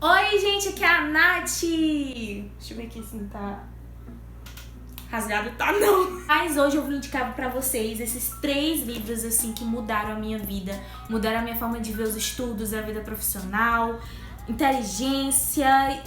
Oi, gente, aqui é a Nath. Deixa eu ver aqui se não tá rasgado. Tá, não. Mas hoje eu vim indicar pra vocês esses 3 livros, assim, que mudaram a minha vida. Mudaram a minha forma de ver os estudos, a vida profissional, inteligência,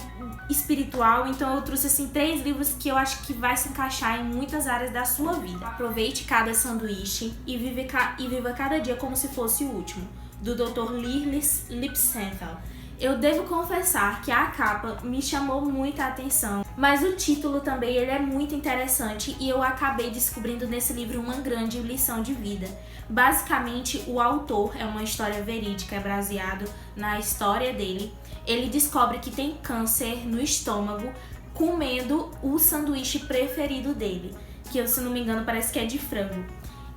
espiritual. Então eu trouxe, assim, 3 livros que eu acho que vai se encaixar em muitas áreas da sua vida. Aproveite cada sanduíche e viva cada dia como se fosse o último, do Dr. Lyrlis Lipsenthal. Eu devo confessar que a capa me chamou muita atenção, mas o título também ele é muito interessante e eu acabei descobrindo nesse livro uma grande lição de vida. Basicamente, o autor é uma história verídica, é baseado na história dele. Ele descobre que tem câncer no estômago comendo o sanduíche preferido dele, que, se não me engano, parece que é de frango.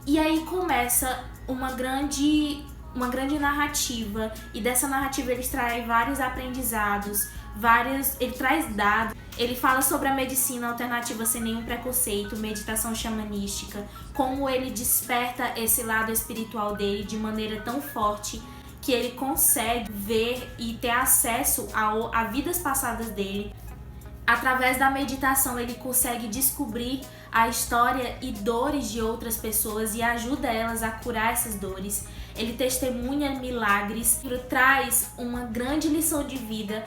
E aí começa uma grande narrativa, e dessa narrativa ele extrai vários aprendizados, ele traz dados, ele fala sobre a medicina alternativa sem nenhum preconceito, meditação xamanística, como ele desperta esse lado espiritual dele de maneira tão forte que ele consegue ver e ter acesso a vidas passadas dele. Através da meditação ele consegue descobrir a história e dores de outras pessoas e ajuda elas a curar essas dores. Ele testemunha milagres, ele traz uma grande lição de vida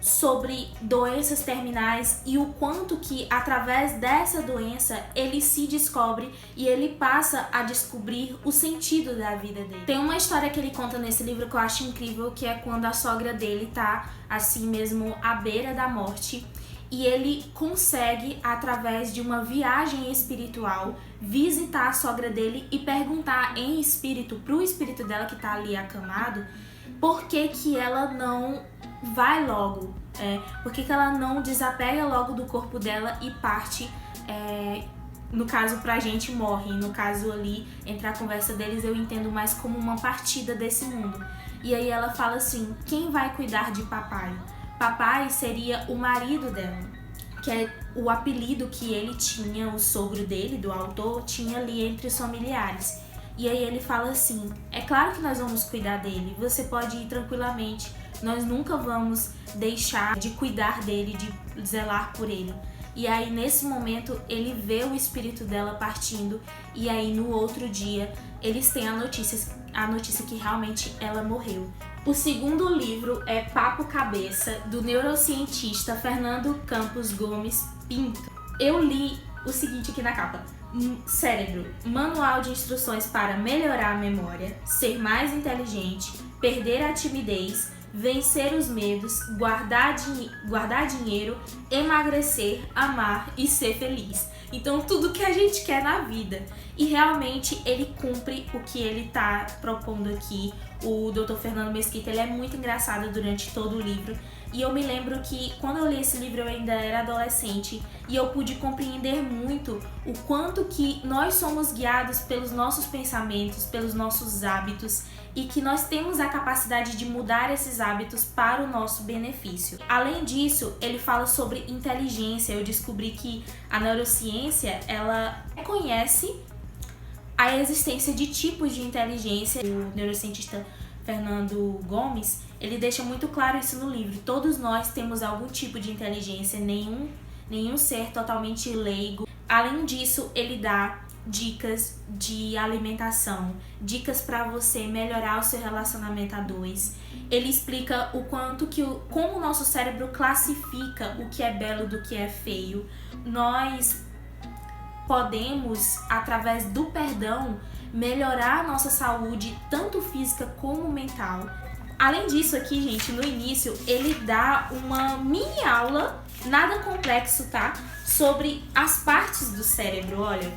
sobre doenças terminais e o quanto que através dessa doença ele se descobre e ele passa a descobrir o sentido da vida dele. Tem uma história que ele conta nesse livro que eu acho incrível, que é quando a sogra dele tá assim mesmo à beira da morte e ele consegue, através de uma viagem espiritual, visitar a sogra dele e perguntar em espírito pro espírito dela que tá ali acamado por que ela não vai logo, por que ela não desapega logo do corpo dela e parte, no caso pra gente morre, no caso ali, entre a conversa deles eu entendo mais como uma partida desse mundo. E aí ela fala assim, quem vai cuidar de papai? Papai seria o marido dela, que é o apelido que ele tinha, o sogro dele, do autor, tinha ali entre os familiares. E aí ele fala assim, é claro que nós vamos cuidar dele, você pode ir tranquilamente, nós nunca vamos deixar de cuidar dele, de zelar por ele. E aí nesse momento ele vê o espírito dela partindo e aí no outro dia eles têm a notícia que realmente ela morreu. O segundo livro é Papo Cabeça, do neurocientista Fernando Campos Gomes Pinto. Eu li o seguinte aqui na capa. Cérebro, manual de instruções para melhorar a memória, ser mais inteligente, perder a timidez, vencer os medos, guardar dinheiro, emagrecer, amar e ser feliz. Então tudo que a gente quer na vida. E realmente ele cumpre o que ele tá propondo aqui. O Dr. Fernando Mesquita, ele é muito engraçado durante todo o livro. E eu me lembro que quando eu li esse livro eu ainda era adolescente e eu pude compreender muito o quanto que nós somos guiados pelos nossos pensamentos, pelos nossos hábitos e que nós temos a capacidade de mudar esses hábitos para o nosso benefício. Além disso, ele fala sobre inteligência. Eu descobri que a neurociência, ela reconhece a existência de tipos de inteligência. O neurocientista Fernando Gomes, ele deixa muito claro isso no livro. Todos nós temos algum tipo de inteligência, nenhum ser totalmente leigo. Além disso, ele dá dicas de alimentação, dicas para você melhorar o seu relacionamento a dois. Ele explica o quanto como o nosso cérebro classifica o que é belo do que é feio. Nós podemos, através do perdão, melhorar a nossa saúde, tanto física como mental. Além disso aqui, gente, no início, ele dá uma mini aula, nada complexo, tá? Sobre as partes do cérebro, olha.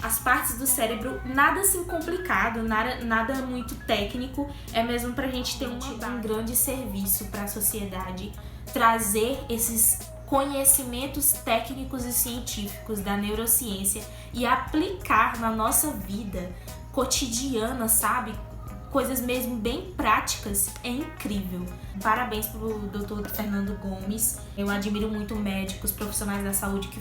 As partes do cérebro, nada assim complicado, nada muito técnico, é mesmo pra gente ter um grande serviço para a sociedade, trazer esses conhecimentos técnicos e científicos da neurociência e aplicar na nossa vida cotidiana, sabe? Coisas mesmo bem práticas, é incrível. Parabéns pro Dr. Fernando Gomes. Eu admiro muito médicos, profissionais da saúde que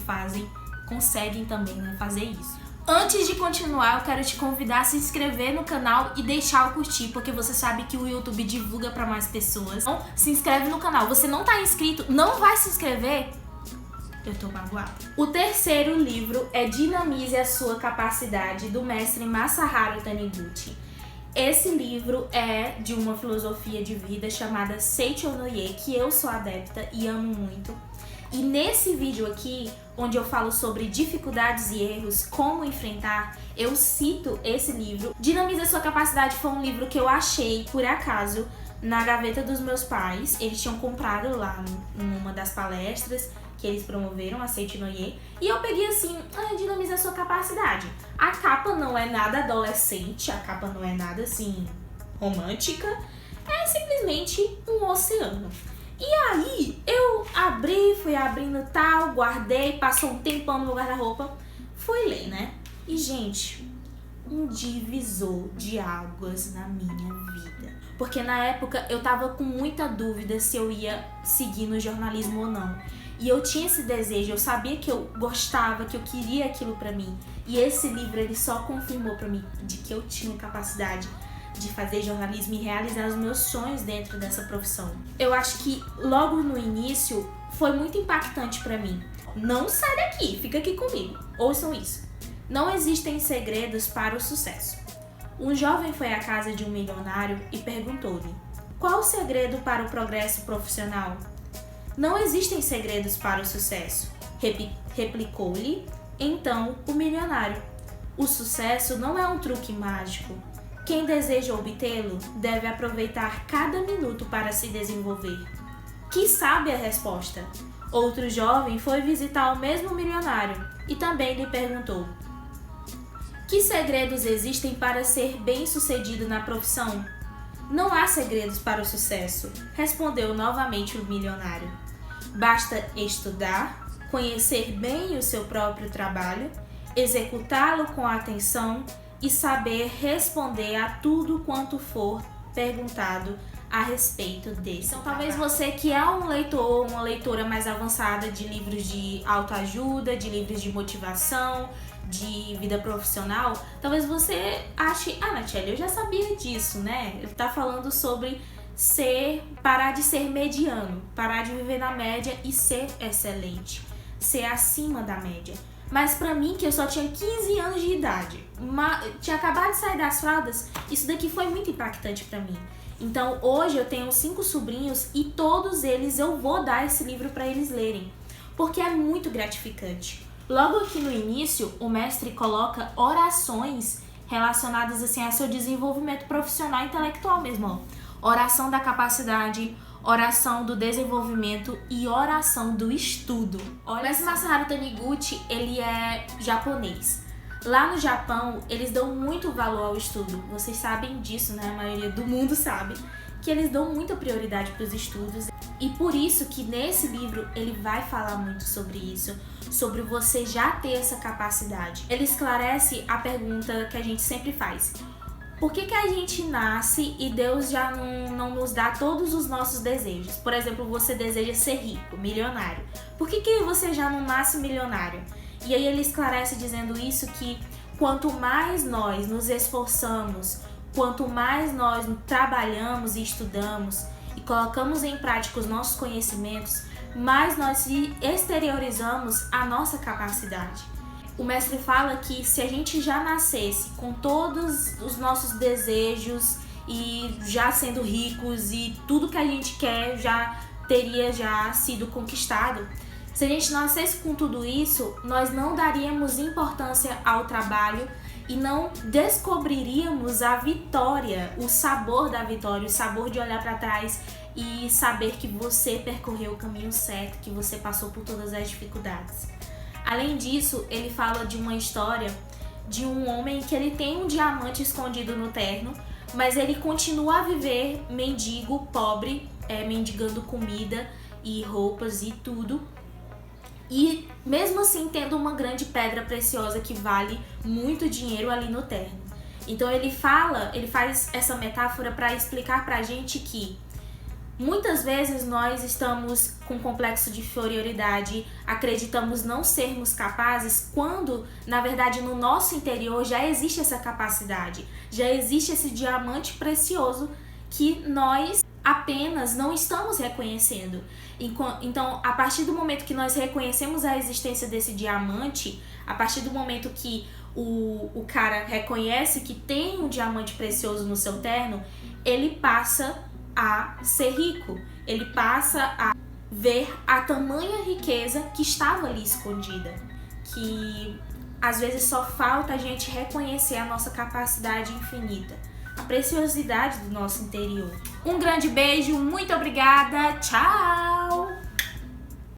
conseguem também, né, fazer isso. Antes de continuar, eu quero te convidar a se inscrever no canal e deixar o curtir, porque você sabe que o YouTube divulga para mais pessoas. Então, se inscreve no canal. Você não tá inscrito, não vai se inscrever? Eu tô magoada. O terceiro livro é Dinamize a Sua Capacidade, do mestre Masaharu Taniguchi. Esse livro é de uma filosofia de vida chamada Seicho no Ie, que eu sou adepta e amo muito. E nesse vídeo aqui, onde eu falo sobre dificuldades e erros, como enfrentar, eu cito esse livro. Dinamize a Sua Capacidade foi um livro que eu achei, por acaso, na gaveta dos meus pais. Eles tinham comprado lá numa das palestras que eles promoveram, a Seicho no Ie. E eu peguei assim, Dinamize a Sua Capacidade. A capa não é nada adolescente, a capa não é nada assim romântica. É simplesmente um oceano. E aí, eu fui abrindo tal, guardei, passou um tempão no meu guarda-roupa, fui ler, né? E, gente, um divisor de águas na minha vida. Porque na época eu tava com muita dúvida se eu ia seguir no jornalismo ou não. E eu tinha esse desejo, eu sabia que eu gostava, que eu queria aquilo pra mim. E esse livro, ele só confirmou pra mim de que eu tinha capacidade de fazer jornalismo e realizar os meus sonhos dentro dessa profissão. Eu acho que logo no início foi muito impactante pra mim. Não sai daqui, fica aqui comigo. Ouçam isso. Não existem segredos para o sucesso. Um jovem foi à casa de um milionário e perguntou-lhe: qual o segredo para o progresso profissional? Não existem segredos para o sucesso, replicou-lhe então o milionário. O sucesso não é um truque mágico. Quem deseja obtê-lo deve aproveitar cada minuto para se desenvolver. Que sabe a resposta? Outro jovem foi visitar o mesmo milionário e também lhe perguntou: que segredos existem para ser bem-sucedido na profissão? Não há segredos para o sucesso, respondeu novamente o milionário. Basta estudar, conhecer bem o seu próprio trabalho, executá-lo com atenção e saber responder a tudo quanto for perguntado a respeito desse. Então, talvez você que é um leitor, uma leitora mais avançada de livros de autoajuda, de livros de motivação, de vida profissional, talvez você ache, Nachelle, eu já sabia disso, né? Ele tá falando sobre parar de ser mediano, parar de viver na média e ser excelente, ser acima da média. Mas pra mim, que eu só tinha 15 anos de idade, tinha acabado de sair das fraldas, isso daqui foi muito impactante pra mim. Então hoje eu tenho 5 sobrinhos e todos eles eu vou dar esse livro pra eles lerem, porque é muito gratificante. Logo aqui no início, o mestre coloca orações relacionadas assim a seu desenvolvimento profissional e intelectual mesmo, ó. Oração da capacidade, oração do desenvolvimento e oração do estudo. O mestre Masaharu Taniguchi, ele é japonês. Lá no Japão, eles dão muito valor ao estudo. Vocês sabem disso, né? A maioria do mundo sabe que eles dão muita prioridade para os estudos. E por isso que nesse livro ele vai falar muito sobre isso, sobre você já ter essa capacidade. Ele esclarece a pergunta que a gente sempre faz: por que a gente nasce e Deus já não nos dá todos os nossos desejos? Por exemplo, você deseja ser rico, milionário. Por que você já não nasce milionário? E aí ele esclarece dizendo isso, que quanto mais nós nos esforçamos, quanto mais nós trabalhamos e estudamos e colocamos em prática os nossos conhecimentos, mais nós exteriorizamos a nossa capacidade. O mestre fala que se a gente já nascesse com todos os nossos desejos e já sendo ricos e tudo que a gente quer já teria já sido conquistado, se a gente nascesse com tudo isso, nós não daríamos importância ao trabalho e não descobriríamos a vitória, o sabor da vitória, o sabor de olhar para trás e saber que você percorreu o caminho certo, que você passou por todas as dificuldades. Além disso, ele fala de uma história de um homem que ele tem um diamante escondido no terno, mas ele continua a viver mendigo, pobre, mendigando comida e roupas e tudo. E mesmo assim tendo uma grande pedra preciosa que vale muito dinheiro ali no terno. Então ele faz essa metáfora para explicar pra gente que Muitas vezes nós estamos com complexo de inferioridade, acreditamos não sermos capazes, quando, na verdade, no nosso interior já existe essa capacidade, já existe esse diamante precioso que nós apenas não estamos reconhecendo. Então, a partir do momento que nós reconhecemos a existência desse diamante, a partir do momento que o cara reconhece que tem um diamante precioso no seu terno, ele passa a ser rico, ele passa a ver a tamanha riqueza que estava ali escondida, que às vezes só falta a gente reconhecer a nossa capacidade infinita, a preciosidade do nosso interior. Um grande beijo, muito obrigada, tchau!